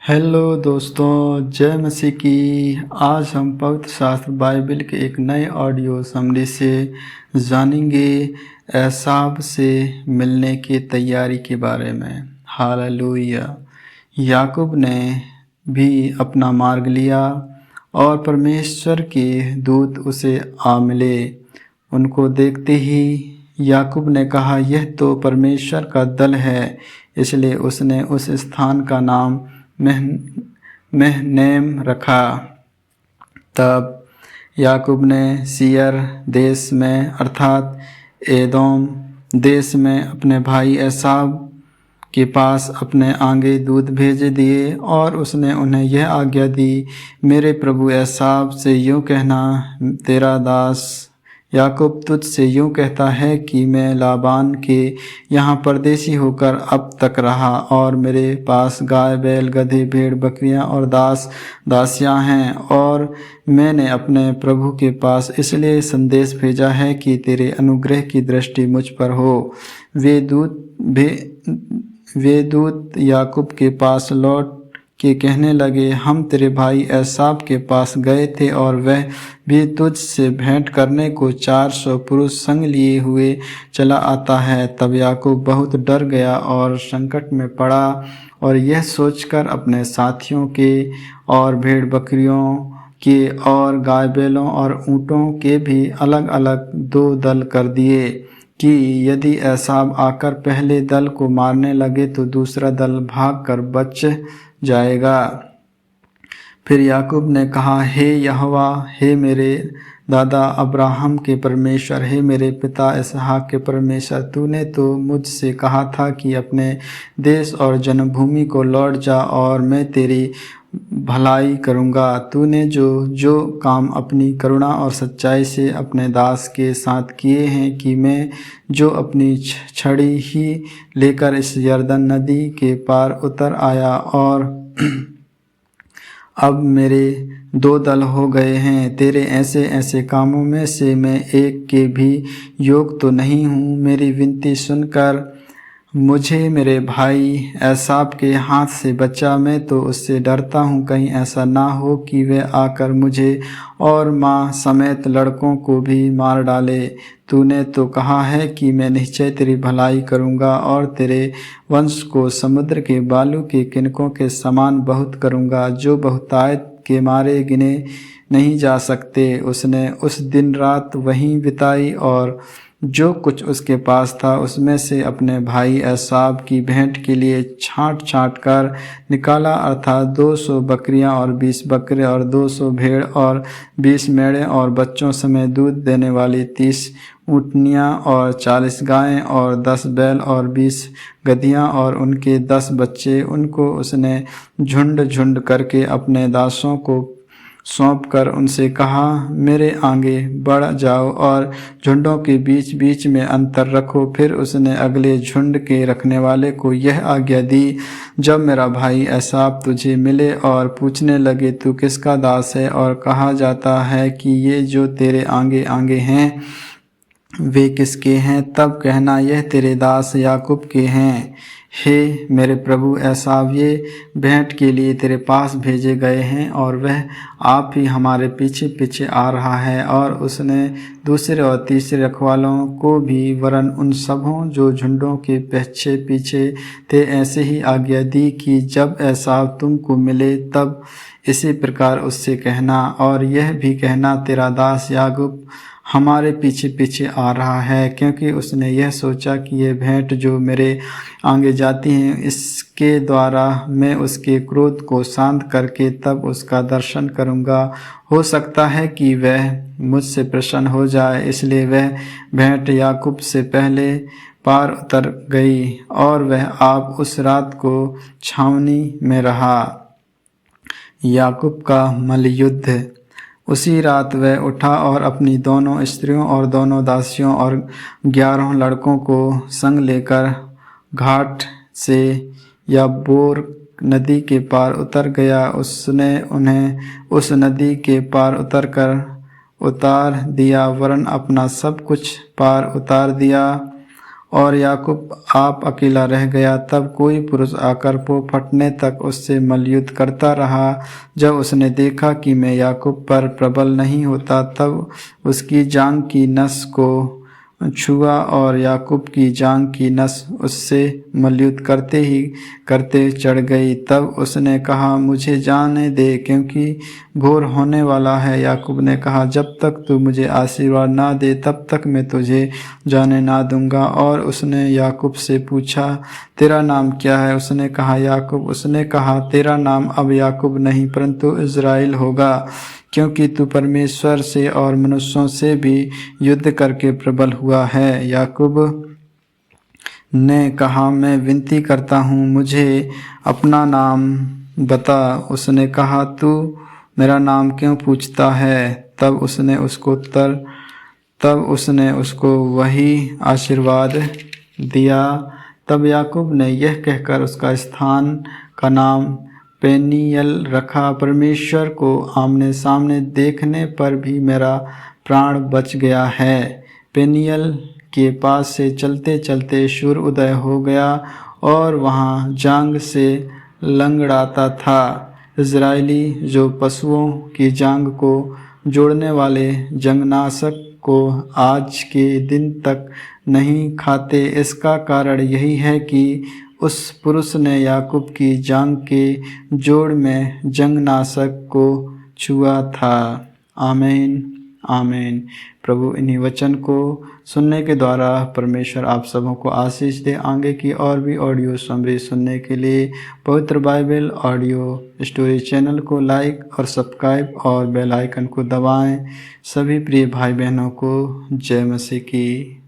Hello दोस्तों, जय मसीह की। आज हम पवित्र शास्त्र बाइबल के एक नए ऑडियो समरी से जानेंगे एसाव से मिलने की तैयारी के बारे में। हालेलुया। याकूब ने भी अपना मार्ग लिया और परमेश्वर के दूत उसे आ मिले। उनको देखते ही याकूब ने कहा, यह तो परमेश्वर का दल है। इसलिए उसने उस स्थान का नाम महनैम रखा। तब याकूब ने सीयर देश में अर्थात एदोम देश में अपने भाई एसाव के पास अपने आगे दूत भेज दिए और उसने उन्हें यह आज्ञा दी, मेरे प्रभु एसाव से यूँ कहना, तेरा दास याकूब तुझसे यूँ कहता है कि मैं लाबान के यहाँ परदेसी होकर अब तक रहा और मेरे पास गाय बैल गधे भेड़ बकरियाँ और दास दासियाँ हैं, और मैंने अपने प्रभु के पास इसलिए संदेश भेजा है कि तेरे अनुग्रह की दृष्टि मुझ पर हो। वे दूत याकूब के पास लौट के कहने लगे, हम तेरे भाई एसाव के पास गए थे और वह भी तुझ से भेंट करने को 400 पुरुष संग लिए हुए चला आता है। तब याकूब बहुत डर गया और संकट में पड़ा और यह सोचकर अपने साथियों के और भेड़ बकरियों के और गाय बैलों और ऊँटों के भी अलग अलग 2 दल कर दिए कि यदि एसाव आकर पहले दल को मारने लगे तो दूसरा दल भागकर बच जाएगा। फिर याकूब ने कहा, हे यहोवा, हे मेरे दादा अब्राहम के परमेश्वर, हे मेरे पिता इसहाक के परमेश्वर, तूने तो मुझसे कहा था कि अपने देश और जन्मभूमि को लौट जा और मैं तेरी भलाई करूँगा। तूने जो काम अपनी करुणा और सच्चाई से अपने दास के साथ किए हैं कि मैं जो अपनी छड़ी ही लेकर इस यरदन नदी के पार उतर आया और अब मेरे 2 दल हो गए हैं। तेरे ऐसे ऐसे कामों में से मैं एक के भी योग तो नहीं हूँ। मेरी विनती सुनकर मुझे मेरे भाई एसाव के हाथ से बचा। मैं तो उससे डरता हूँ, कहीं ऐसा ना हो कि वह आकर मुझे और माँ समेत लड़कों को भी मार डाले। तूने तो कहा है कि मैं निश्चय तेरी भलाई करूँगा और तेरे वंश को समुद्र के बालू के किनकों के समान बहुत करूँगा, जो बहुतायत के मारे गिने नहीं जा सकते। उसने उस दिन रात वहीं बिताई और जो कुछ उसके पास था उसमें से अपने भाई एसाव की भेंट के लिए छाँट छाँट कर निकाला, अर्थात 200 बकरियां और 20 बकरे और 200 भेड़ और 20 मेढ़े और बच्चों समेत दूध देने वाली 30 ऊँटनियाँ और 40 गायें और 10 बैल और 20 गधियाँ और उनके 10 बच्चे। उनको उसने झुंड झुंड करके अपने दासों को सौंप कर उनसे कहा, मेरे आगे बढ़ जाओ और झुंडों के बीच बीच में अंतर रखो। फिर उसने अगले झुंड के रखने वाले को यह आज्ञा दी, जब मेरा भाई एसाव तुझे मिले और पूछने लगे तू किसका दास है और कहा जाता है कि ये जो तेरे आगे आगे हैं वे किसके हैं, तब कहना, यह तेरे दास याकूब के हैं। हे मेरे प्रभु एसाव, ये भेंट के लिए तेरे पास भेजे गए हैं और वह आप ही हमारे पीछे पीछे आ रहा है। और उसने दूसरे और तीसरे रखवालों को भी वरन उन सबों जो झुंडों के पीछे पीछे थे ऐसे ही आज्ञा दी कि जब एसाव तुमको मिले तब इसी प्रकार उससे कहना, और यह भी कहना, तेरा दास याकूब हमारे पीछे पीछे आ रहा है, क्योंकि उसने यह सोचा कि यह भेंट जो मेरे आगे जाती है इसके द्वारा मैं उसके क्रोध को शांत करके तब उसका दर्शन करूंगा। हो सकता है कि वह मुझसे प्रसन्न हो जाए। इसलिए वह भेंट याकूब से पहले पार उतर गई और वह आप उस रात को छावनी में रहा। याकूब का मल्लयुद्ध। उसी रात वह उठा और अपनी दोनों स्त्रियों और दोनों दासियों और 11 लड़कों को संग लेकर घाट से याबोर नदी के पार उतर गया। उसने उन्हें उस नदी के पार उतार दिया, वरन अपना सब कुछ पार उतार दिया और याकूब आप अकेला रह गया। तब कोई पुरुष आकर पो फटने तक उससे मल्लयुद्ध करता रहा। जब उसने देखा कि मैं याकूब पर प्रबल नहीं होता, तब उसकी जांघ की नस को छुआ और याकूब की जांघ की नस उससे मल्लयुद्ध करते ही करते चढ़ गई। तब उसने कहा, मुझे जाने दे, क्योंकि भोर होने वाला है। याकूब ने कहा, जब तक तू मुझे आशीर्वाद ना दे, तब तक मैं तुझे जाने ना दूंगा। और उसने याकूब से पूछा, तेरा नाम क्या है? उसने कहा, याकूब। उसने कहा, तेरा नाम अब याकूब नहीं, परंतु इज़राइल होगा, क्योंकि तू परमेश्वर से और मनुष्यों से भी युद्ध करके प्रबल हुआ है। याकूब ने कहा, मैं विनती करता हूँ, मुझे अपना नाम बता। उसने कहा, तू मेरा नाम क्यों पूछता है? तब उसने उसको वही आशीर्वाद दिया। तब याकूब ने यह कहकर उसका स्थान का नाम पेनियल रखा, परमेश्वर को आमने सामने देखने पर भी मेरा प्राण बच गया है। पेनियल के पास से चलते चलते सूर्य उदय हो गया और वहाँ जांघ से लंगड़ाता था। इज़राइली जो पशुओं की जांघ को जोड़ने वाले जंगनाशक को आज के दिन तक नहीं खाते, इसका कारण यही है कि उस पुरुष ने याकूब की जांघ के जोड़ में जंगनाशक को छुआ था। आमीन आमीन। प्रभु इन्हीं वचन को सुनने के द्वारा परमेश्वर आप सबों को आशीष दे। आगे की और भी ऑडियो समरी सुनने के लिए पवित्र बाइबल ऑडियो स्टोरी चैनल को लाइक और सब्सक्राइब और बेल आइकन को दबाएं। सभी प्रिय भाई बहनों को जय मसीह की।